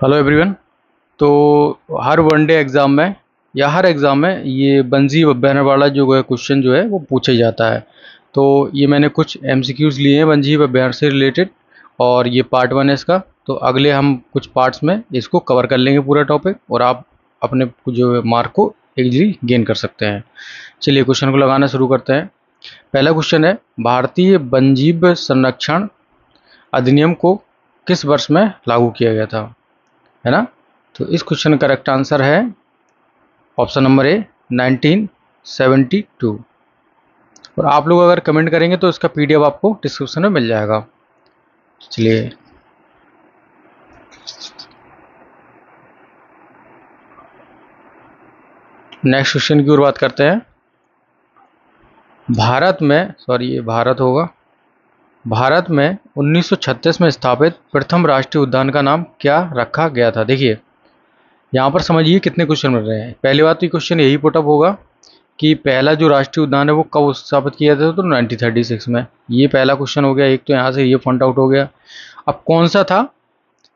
Hello everyone. तो हर one day exam में या हर एग्ज़ाम में ये बंजी बैनर वाला जो है क्वेश्चन जो है वो पूछा जाता है। तो ये मैंने कुछ एमसीक्यूज़ लिए हैं बंजी बैनर से रिलेटेड, और ये पार्ट वन है इसका। तो अगले हम कुछ पार्ट्स में इसको कवर कर लेंगे पूरा टॉपिक, और आप अपने जो मार्क को इजीली गेन कर सकते हैं। चलिए क्वेश्चन को लगाना शुरू करते हैं। पहला क्वेश्चन है, भारतीय वन्यजीव संरक्षण अधिनियम को किस वर्ष में लागू किया गया था, है ना। तो इस क्वेश्चन का करेक्ट आंसर है ऑप्शन नंबर ए 1972। और आप लोग अगर कमेंट करेंगे तो इसका पीडीएफ आपको डिस्क्रिप्शन में मिल जाएगा। चलिए नेक्स्ट क्वेश्चन की ओर बात करते हैं। भारत में 1936 में स्थापित प्रथम राष्ट्रीय उद्यान का नाम क्या रखा गया था। देखिए यहाँ पर समझिए कितने क्वेश्चन मिल रहे हैं। पहली बात तो क्वेश्चन यही पुटअप होगा कि पहला जो राष्ट्रीय उद्यान है वो कब स्थापित किया था, तो 1936 में। ये पहला क्वेश्चन हो गया। एक तो यहाँ से ये पॉइंट आउट हो गया। अब कौन सा था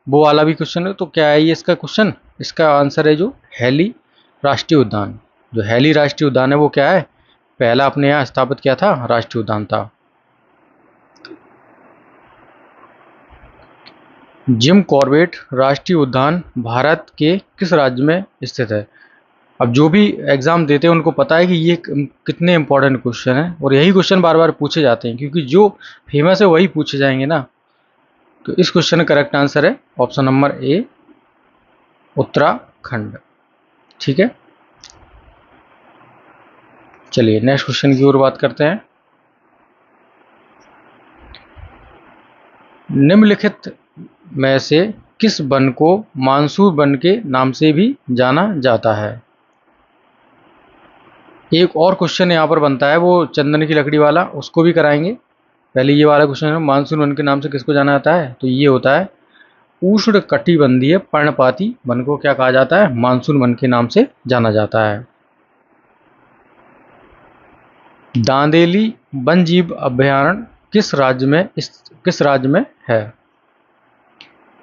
वो वाला भी क्वेश्चन है। तो क्या है ये इसका क्वेश्चन, इसका आंसर है जो हैली राष्ट्रीय उद्यान। जो हैली राष्ट्रीय उद्यान है वो क्या है, पहला अपने यहाँ स्थापित किया था राष्ट्रीय उद्यान था। जिम कॉर्बेट राष्ट्रीय उद्यान भारत के किस राज्य में स्थित है। अब जो भी एग्ज़ाम देते हैं उनको पता है कि ये कितने इंपॉर्टेंट क्वेश्चन है, और यही क्वेश्चन बार बार पूछे जाते हैं क्योंकि जो फेमस है वही पूछे जाएंगे ना। तो इस क्वेश्चन का करेक्ट आंसर है ऑप्शन नंबर ए उत्तराखंड। ठीक है, चलिए नेक्स्ट क्वेश्चन की ओर बात करते हैं। निम्नलिखित में से किस वन को मानसून वन के नाम से भी जाना जाता है। एक और क्वेश्चन यहाँ पर बनता है वो चंदन की लकड़ी वाला, उसको भी कराएंगे। पहले ये वाला क्वेश्चन है, मानसून वन के नाम से किसको जाना जाता है। तो ये होता है उष्ण कटिबंधीय पर्णपाती वन को क्या कहा जाता है, मानसून वन के नाम से जाना जाता है। दांदेली वन जीव अभयारण्य किस राज्य में है।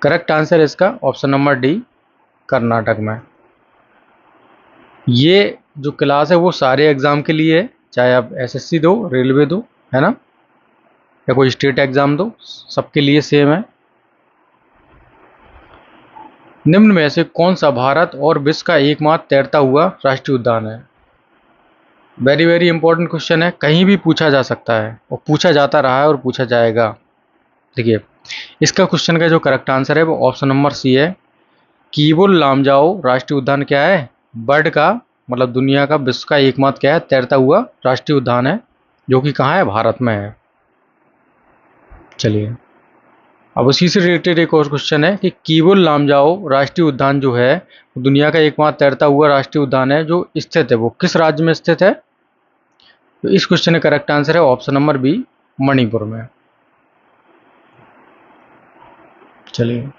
करेक्ट आंसर है इसका ऑप्शन नंबर डी कर्नाटक में। ये जो क्लास है वो सारे एग्जाम के लिए है, चाहे आप एसएससी दो, रेलवे दो, है ना, या कोई स्टेट एग्जाम दो, सबके लिए सेम है। निम्न में से कौन सा भारत और विश्व का एकमात्र तैरता हुआ राष्ट्रीय उद्यान है। वेरी वेरी इंपॉर्टेंट क्वेश्चन है, कहीं भी पूछा जा सकता है और पूछा जाता रहा है और पूछा जाएगा। देखिए इसका क्वेश्चन का जो करेक्ट आंसर है वो ऑप्शन नंबर सी है। कीबुल लामजाओ राष्ट्रीय उद्यान क्या है, बर्ड का मतलब दुनिया का विश्व का एकमात्र क्या है, तैरता हुआ राष्ट्रीय उद्यान है, जो कि कहाँ है, भारत में है। चलिए अब उसी से रिलेटेड एक और क्वेश्चन है कि कीबुल लामजाओ राष्ट्रीय उद्यान जो है दुनिया का एकमात्र तैरता हुआ राष्ट्रीय उद्यान है, जो स्थित है वो किस राज्य में स्थित है। तो इस क्वेश्चन का करेक्ट आंसर है ऑप्शन नंबर बी मणिपुर में। चलिए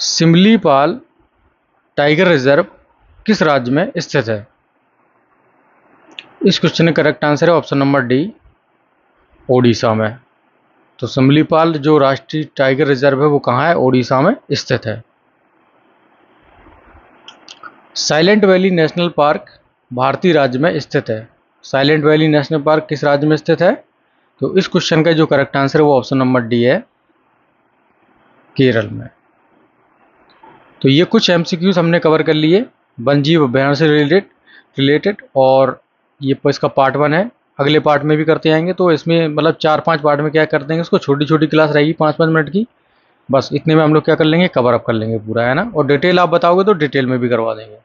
सिमलीपाल टाइगर रिजर्व किस राज्य में स्थित है। इस क्वेश्चन का करेक्ट आंसर है ऑप्शन नंबर डी ओडिशा में। तो सिमलीपाल जो राष्ट्रीय टाइगर रिजर्व है वो कहाँ है, ओडिशा में स्थित है। साइलेंट वैली नेशनल पार्क भारतीय राज्य में स्थित है। साइलेंट वैली नेशनल पार्क किस राज्य में स्थित है। तो इस क्वेश्चन का जो करेक्ट आंसर है वो ऑप्शन नंबर डी है, केरल में। तो ये कुछ एमसीक्यूज हमने कवर कर लिए वन जीव अभयारण्य से रिलेटेड, और ये इसका पार्ट वन है। अगले पार्ट में भी करते आएंगे, तो इसमें मतलब 4-5 पार्ट में क्या कर देंगे, इसको छोटी छोटी क्लास रहेगी 5-5 मिनट की, बस इतने में हम लोग क्या कर लेंगे, कवर अप कर लेंगे पूरा, है ना। और डिटेल आप बताओगे तो डिटेल में भी करवा देंगे।